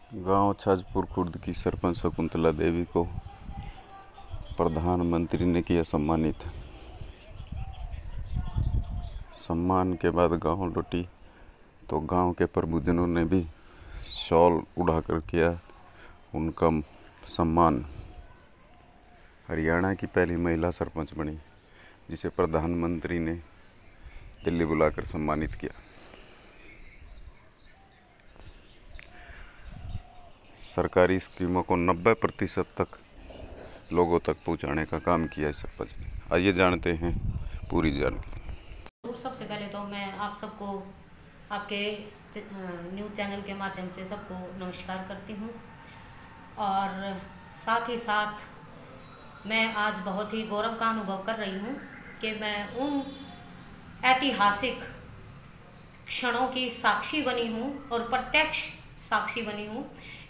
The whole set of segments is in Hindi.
गांव छाजपुर खुर्द की सरपंच शकुंतला देवी को प्रधानमंत्री ने किया सम्मानित। सम्मान के बाद गांव लौटी तो गांव के प्रबुद्धजनों ने भी शॉल उड़ाकर किया उनका सम्मान। हरियाणा की पहली महिला सरपंच बनी जिसे प्रधानमंत्री ने दिल्ली बुलाकर सम्मानित किया। सरकारी स्कीमों को 90% तक लोगों तक पहुंचाने का काम किया है सरपंच ने। आइए जानते हैं पूरी जानकारी। सबसे पहले तो मैं आप सबको आपके न्यूज़ चैनल के माध्यम से सबको नमस्कार करती हूं और साथ ही साथ मैं आज बहुत ही गौरव का अनुभव कर रही हूं कि मैं उन ऐतिहासिक क्षणों की साक्षी बनी हूं और प्रत्यक्ष साक्षी बनी हूं।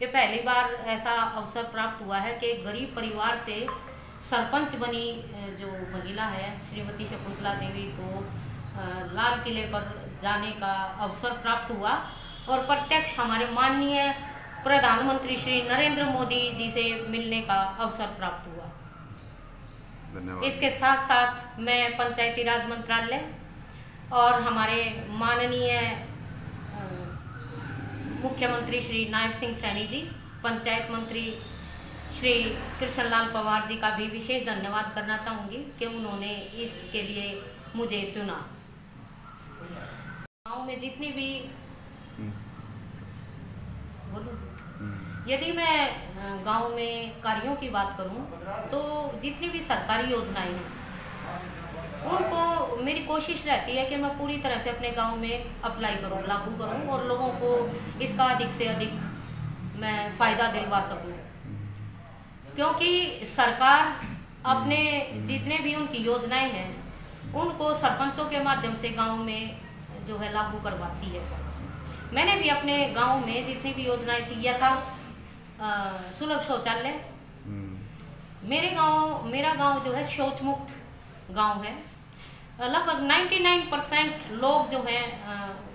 ये पहली बार ऐसा अवसर प्राप्त हुआ है कि गरीब परिवार से सरपंच बनी जो महिला है श्रीमती शकुंतला देवी को लाल किले पर जाने का अवसर प्राप्त हुआ और प्रत्यक्ष हमारे माननीय प्रधानमंत्री श्री नरेंद्र मोदी जी से मिलने का अवसर प्राप्त हुआ। धन्यवाद। इसके साथ साथ मैं पंचायती राज मंत्रालय और हमारे माननीय मुख्यमंत्री श्री नायब सिंह सैनी जी, पंचायत मंत्री श्री कृष्णलाल पवार जी का भी विशेष धन्यवाद करना चाहूँगी कि उन्होंने इसके लिए मुझे चुना। गाँव में जितनी भी यदि मैं गांव में कार्यों की बात करूं तो जितनी भी सरकारी योजनाएं हैं उनको मेरी कोशिश रहती है कि मैं पूरी तरह से अपने गांव में अप्लाई करूं, लागू करूं और लोगों को इसका अधिक से अधिक मैं फ़ायदा दिलवा सकूं, क्योंकि सरकार अपने जितने भी उनकी योजनाएं हैं उनको सरपंचों के माध्यम से गांव में जो है लागू करवाती है। मैंने भी अपने गांव में जितनी भी योजनाएं थी यथा सुलभ शौचालय, मेरा गांव जो है शौच मुक्त गांव है। लगभग 99% लोग जो हैं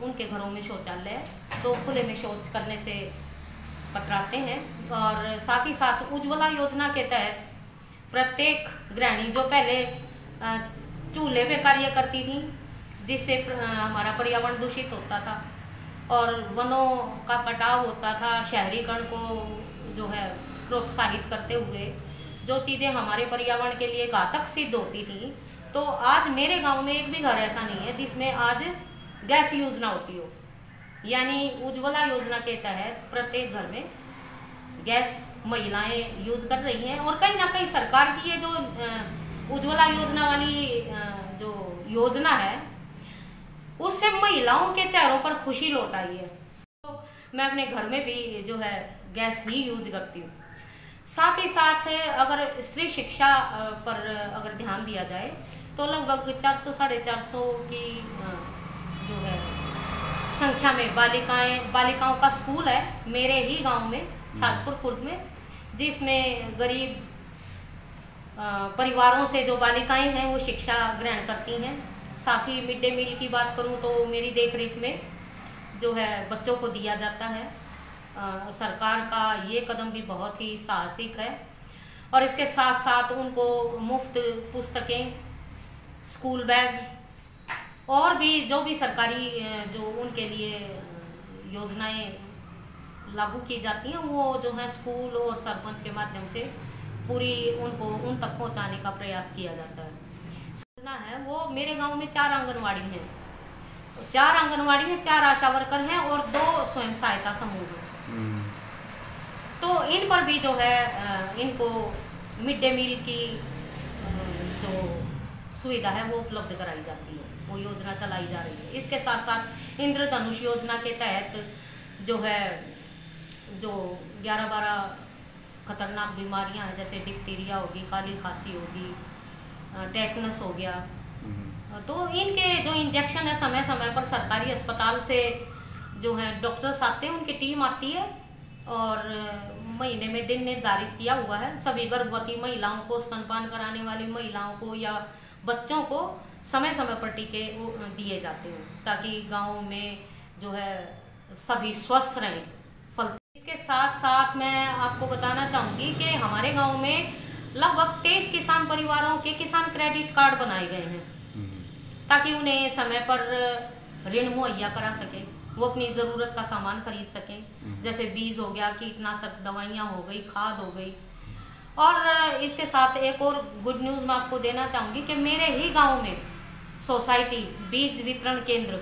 उनके घरों में शौचालय है तो खुले में शौच करने से कतराते हैं। और साथ ही साथ उज्ज्वला योजना के तहत प्रत्येक गृहिणी जो पहले चूल्हे पे कार्य करती थी जिससे हमारा पर्यावरण दूषित होता था और वनों का कटाव होता था, शहरीकरण को जो है प्रोत्साहित करते हुए जो चीज़ें हमारे पर्यावरण के लिए घातक सिद्ध होती थी, तो आज मेरे गांव में एक भी घर ऐसा नहीं है जिसमें आज गैस यूज ना होती हो। यानी उज्ज्वला योजना के तहत प्रत्येक घर में गैस महिलाएं यूज कर रही हैं और कहीं ना कहीं सरकार की ये जो उज्ज्वला योजना वाली जो योजना है उससे महिलाओं के चेहरों पर खुशी लौट आई है। तो मैं अपने घर में भी जो है गैस ही यूज करती हूँ। साथ ही साथ अगर स्त्री शिक्षा पर अगर ध्यान दिया जाए तो लगभग 400-450 की जो है संख्या में बालिकाओं का स्कूल है मेरे ही गांव में छाजपुर खुर्द में, जिसमें गरीब परिवारों से जो बालिकाएं हैं वो शिक्षा ग्रहण करती हैं। साथ ही मिड डे मील की बात करूं तो मेरी देखरेख में जो है बच्चों को दिया जाता है। सरकार का ये कदम भी बहुत ही साहसिक है और इसके साथ साथ उनको मुफ्त पुस्तकें, स्कूल बैग और भी जो भी सरकारी जो उनके लिए योजनाएं लागू की जाती हैं वो जो है स्कूल और सरपंच के माध्यम से पूरी उनको उन तक पहुंचाने का प्रयास किया जाता है। योजना है वो मेरे गांव में 4 आंगनवाड़ी हैं, 4 आंगनवाड़ी हैं, 4 आशा वर्कर हैं और 2 स्वयं सहायता समूह हैं। तो इन पर भी जो है इनको मिड डे मील की जो सुविधा है वो उपलब्ध कराई जाती है, वो योजना चलाई जा रही है। इसके साथ साथ इंद्रधनुष योजना के तहत जो है जो 11-12 खतरनाक बीमारियां हैं जैसे डिप्थीरिया होगी, काली खांसी होगी, टेटनस हो गया, तो इनके जो इंजेक्शन है समय समय पर सरकारी अस्पताल से जो है डॉक्टर्स आते हैं, उनकी टीम आती है और महीने में दिन निर्धारित किया हुआ है। सभी गर्भवती महिलाओं को, स्तनपान कराने वाली महिलाओं को या बच्चों को समय समय पर टीके दिए जाते हैं ताकि गांव में जो है सभी स्वस्थ रहें। इसके साथ बात मैं आपको बताना चाहूँगी कि हमारे गांव में लगभग 23 किसान परिवारों के किसान क्रेडिट कार्ड बनाए गए हैं, ताकि उन्हें समय पर ऋण मुहैया करा सके, वो अपनी ज़रूरत का सामान खरीद सकें, जैसे बीज हो गया, कीटनाशक दवाइयाँ हो गई, खाद हो गई। और इसके साथ एक और गुड न्यूज़ मैं आपको देना चाहूँगी कि मेरे ही गांव में सोसाइटी बीज वितरण केंद्र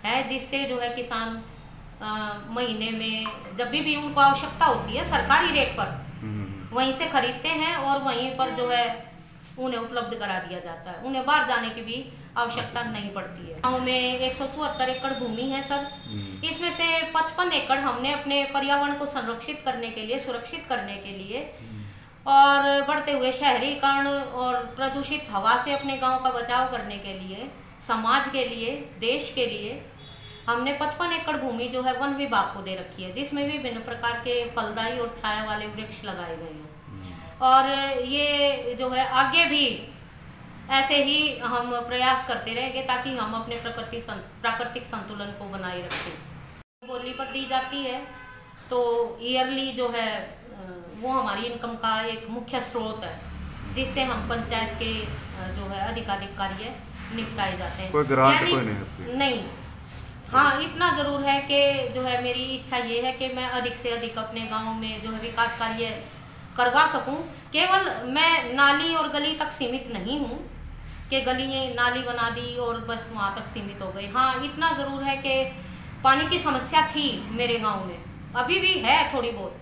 है, जिससे जो है किसान महीने में जब भी उनको आवश्यकता होती है सरकारी रेट पर वहीं से खरीदते हैं और वहीं पर जो है उन्हें उपलब्ध करा दिया जाता है, उन्हें बाहर जाने की भी आवश्यकता नहीं पड़ती है। गाँव में 174 एकड़ भूमि है सर, इसमें से 55 एकड़ हमने अपने पर्यावरण को संरक्षित करने के लिए, सुरक्षित करने के लिए और बढ़ते हुए शहरीकरण और प्रदूषित हवा से अपने गांव का बचाव करने के लिए, समाज के लिए, देश के लिए हमने 55 एकड़ भूमि जो है वन विभाग को दे रखी है, जिसमें विभिन्न प्रकार के फलदायी और छाया वाले वृक्ष लगाए गए हैं। और ये जो है आगे भी ऐसे ही हम प्रयास करते रहेंगे ताकि हम अपने प्राकृतिक संतुलन को बनाए रखें। बोली पर दी जाती है तो ईयरली जो है वो हमारी इनकम का एक मुख्य स्रोत है, जिससे हम पंचायत के जो है अधिकाधिक कार्य निपटाए जाते हैं। कोई ग्रांट कोई नहीं? नहीं, हाँ इतना जरूर है कि जो है मेरी इच्छा ये है कि मैं अधिक से अधिक अपने गांव में जो है विकास कार्य करवा सकूं। केवल मैं नाली और गली तक सीमित नहीं हूं कि गली नाली बना दी और बस वहां तक सीमित हो गई। हाँ इतना जरूर है कि पानी की समस्या थी मेरे गांव में, अभी भी है थोड़ी बहुत।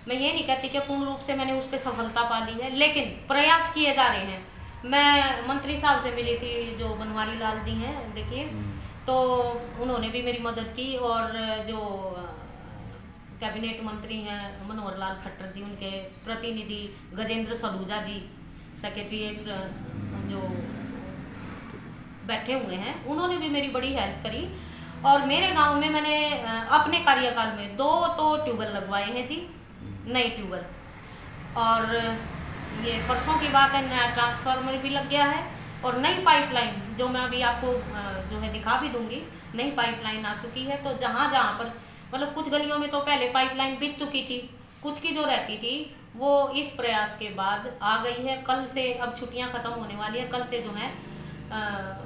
मैं ये नहीं कहती कि पूर्ण रूप से मैंने उस पर सफलता पा ली है, लेकिन प्रयास किए जा रहे हैं। मैं मंत्री साहब से मिली थी जो बनवारी लाल जी हैं, देखिए, तो उन्होंने भी मेरी मदद की और जो कैबिनेट मंत्री हैं मनोहर लाल खट्टर जी, उनके प्रतिनिधि गजेंद्र सलूजा जी सेक्रेटरीट जो बैठे हुए हैं, उन्होंने भी मेरी बड़ी हेल्प करी। और मेरे गांव में मैंने अपने कार्यकाल में 2 तो ट्यूबवेल लगवाए हैं जी, नए ट्यूबवेल। और ये परसों की बात है, नया ट्रांसफार्मर भी लग गया है और नई पाइपलाइन जो मैं अभी आपको जो है दिखा भी दूंगी, नई पाइपलाइन आ चुकी है। तो जहाँ जहाँ पर मतलब कुछ गलियों में तो पहले पाइपलाइन बिछ चुकी थी, कुछ की जो रहती थी वो इस प्रयास के बाद आ गई है। कल से, अब छुट्टियाँ ख़त्म होने वाली है, कल से जो है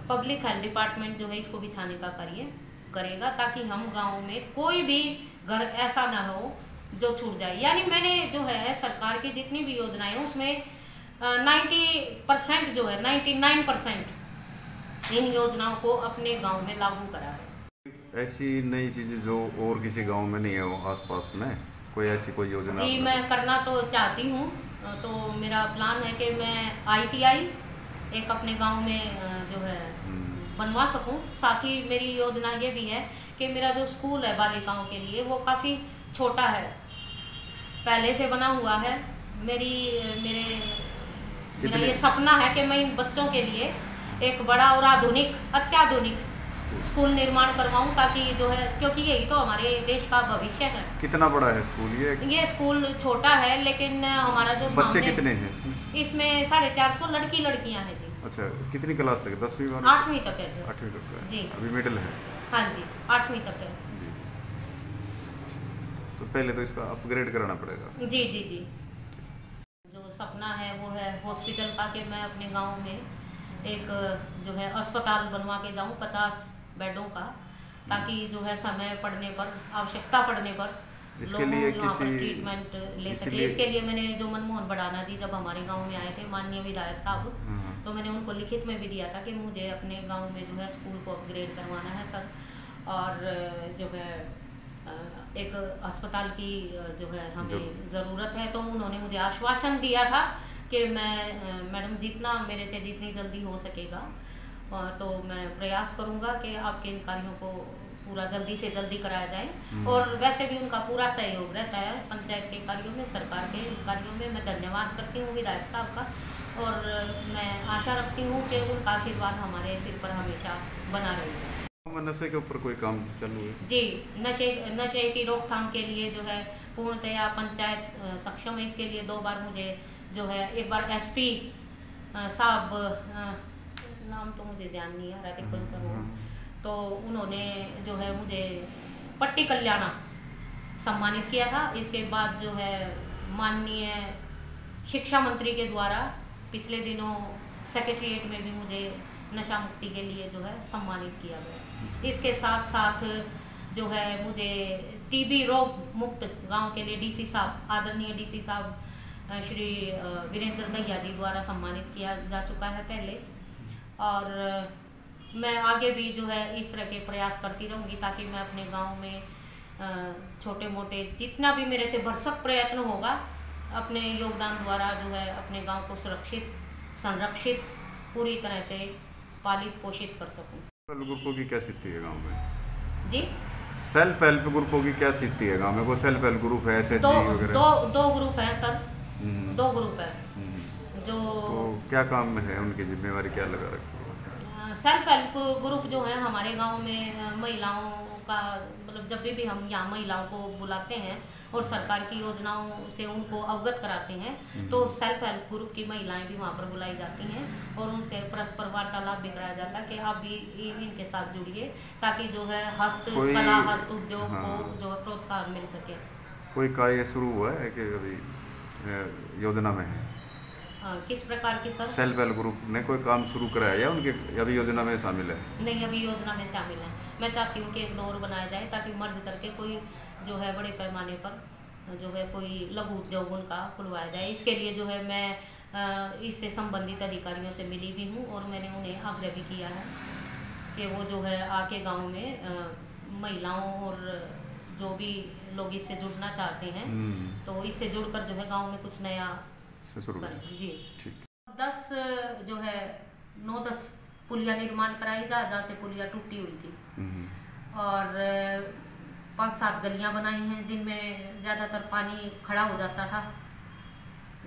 पब्लिक हेल्थ डिपार्टमेंट जो है इसको बिछाने का कार्य करेगा, ताकि हम गाँव में कोई भी घर ऐसा ना हो जो छूट जाए। यानी मैंने जो है सरकार की जितनी भी योजनाएं हैं उसमें 90% जो है 99% इन योजनाओं को अपने गांव में लागू करा है। ऐसी नई चीज़ें जो और किसी गांव में नहीं है वो आसपास में कोई ऐसी कोई योजना? जी मैं करना तो चाहती हूँ, तो मेरा प्लान है कि मैं ITI एक अपने गांव में जो है बनवा सकूं। साथ ही मेरी योजना ये भी है कि मेरा जो स्कूल है बालिकाओं के लिए वो काफ़ी छोटा है, पहले से बना हुआ है। मेरा ये सपना है कि मैं इन बच्चों के लिए एक बड़ा और अत्याधुनिक स्कूल निर्माण करवाऊं, ताकि जो है, क्योंकि यही तो हमारे देश का भविष्य है। कितना बड़ा है स्कूल? ये स्कूल छोटा है, लेकिन हमारा जो बच्चे कितने हैं इसमें? इसमें 450 लड़कियां हैं जी। अच्छा, कितनी क्लास तक? 10वीं 8वीं तक है जी। 8वीं तक है जी, अभी मिडिल है? हाँ जी 8वीं तक है जी। तो पहले तो इसका अपग्रेड कराना पड़ेगा। जी जी जी। जो सपना है वो है हॉस्पिटल का, कि मैं अपने गांव में एक जो है अस्पताल बनवा के जाऊं 50 बेडों का, ताकि जो है समय पड़ने पर, आवश्यकता पड़ने पर इसके लिए किसी ट्रीटमेंट ले सके। इसके लिए मैंने जो मनमोहन बड़ाना जी जब हमारे गांव में आए थे, माननीय विधायक साहब, तो मैंने उनको लिखित में भी दिया था कि मुझे अपने गांव में जो है स्कूल को अपग्रेड करवाना है सर, और जो है एक अस्पताल की जो है हमें ज़रूरत है। तो उन्होंने मुझे आश्वासन दिया था कि मैडम मेरे से जितनी जल्दी हो सकेगा तो मैं प्रयास करूंगा कि आपके इन कार्यों को पूरा जल्दी से जल्दी कराया जाए। और वैसे भी उनका पूरा सहयोग रहता है पंचायत के कार्यों में, सरकार के कार्यों में। मैं धन्यवाद करती हूँ विधायक साहब का, और मैं आशा रखती हूँ कि उनका आशीर्वाद हमारे सिर पर हमेशा बना रहेगा। नशे के ऊपर कोई काम चालू है? जी, नशे की रोकथाम के लिए जो है पूर्णतया पंचायत सक्षम है। इसके लिए 2 बार मुझे जो है, एक बार SP साहब, नाम तो मुझे ध्यान नहीं आ रहा था कौन सा वो, तो उन्होंने जो है मुझे पट्टी कल्याणा सम्मानित किया था। इसके बाद जो है माननीय शिक्षा मंत्री के द्वारा पिछले दिनों सेक्रेटरीट में भी मुझे नशा मुक्ति के लिए जो है सम्मानित किया गया। इसके साथ साथ जो है मुझे टीबी रोग मुक्त गांव के लिए डीसी साहब, आदरणीय डीसी साहब श्री वीरेंद्र दहिया जी द्वारा सम्मानित किया जा चुका है पहले। और मैं आगे भी जो है इस तरह के प्रयास करती रहूँगी ताकि मैं अपने गांव में छोटे मोटे जितना भी मेरे से भरसक प्रयत्न होगा अपने योगदान द्वारा जो है अपने गांव को सुरक्षित, संरक्षित, पूरी तरह से पालित पोषित कर सकूं। सेल्फ हेल्प ग्रुपों की क्या स्थिति है गांव में? जी, सेल्फ हेल्प ग्रुपों की क्या स्थिति है गांव में? कोई सेल्फ हेल्प ग्रुप है ऐसे वगैरह? दो ग्रुप हैं सर, 2 ग्रुप है जो। तो क्या काम में है, उनकी जिम्मेवारी क्या लगा रखी है? सेल्फ हेल्प ग्रुप जो है हमारे गांव में महिलाओं का, मतलब जब भी हम यहाँ महिलाओं को बुलाते हैं और सरकार की योजनाओं से उनको अवगत कराते हैं तो सेल्फ हेल्प ग्रुप की महिलाएं भी वहाँ पर बुलाई जाती हैं और उनसे परस्पर वार्तालाप भी कराया जाता है कि आप भी इनके साथ जुड़िए ताकि जो है हस्तकला, हस्त उद्योग को जो है प्रोत्साहन मिल सके। कोई कार्य शुरू हुआ है कि अभी योजना में है? किस प्रकार की सर? सेल्फ हेल्प ग्रुप ने कोई काम शुरू कराया या उनके अभी योजना में शामिल है? नहीं, अभी योजना में शामिल है। मैं चाहती हूँ कि एक दौर बनाया जाए ताकि मर्ज करके कोई जो है बड़े पैमाने पर जो है कोई लघु उद्योग उनका खुलवाया जाए। इसके लिए जो है मैं इससे संबंधित अधिकारियों से मिली भी हूँ और मैंने उन्हें आग्रह भी किया है कि वो जो है आके गाँव में महिलाओं और जो भी लोग इससे जुड़ना चाहते हैं तो इससे जुड़कर जो है गाँव में कुछ नया जी। ठीक। 10 जो है 9-10 पुलिया निर्माण कराई जहाँ से पुलिया टूटी हुई थी और 5-7 गलियां बनाई हैं जिनमें ज़्यादातर पानी खड़ा हो जाता था।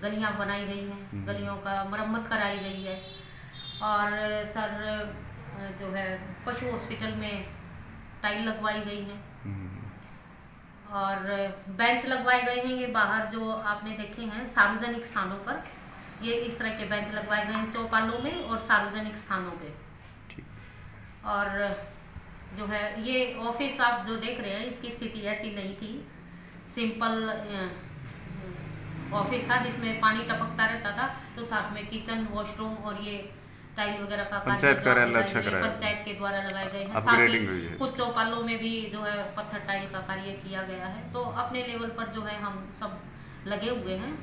गलियां बनाई गई हैं, गलियों का मरम्मत कराई गई है और सर जो है पशु हॉस्पिटल में टाइल लगवाई गई है और बेंच लगवाए गए हैं। ये बाहर जो आपने देखे हैं सार्वजनिक स्थानों पर ये इस तरह के बेंच लगवाए गए हैं चौपालों में और सार्वजनिक स्थानों पे। और जो है ये ऑफिस आप जो देख रहे हैं इसकी स्थिति ऐसी नहीं थी, सिंपल ऑफिस था जिसमें पानी टपकता रहता था तो साथ में किचन, वॉशरूम और ये टाइल वगैरह का पंचायत पंचायत के द्वारा लगाए गए हैं। साथ ही कुछ चौपालों में भी जो है पत्थर टाइल का कार्य किया गया है। तो अपने लेवल पर जो है हम सब लगे हुए हैं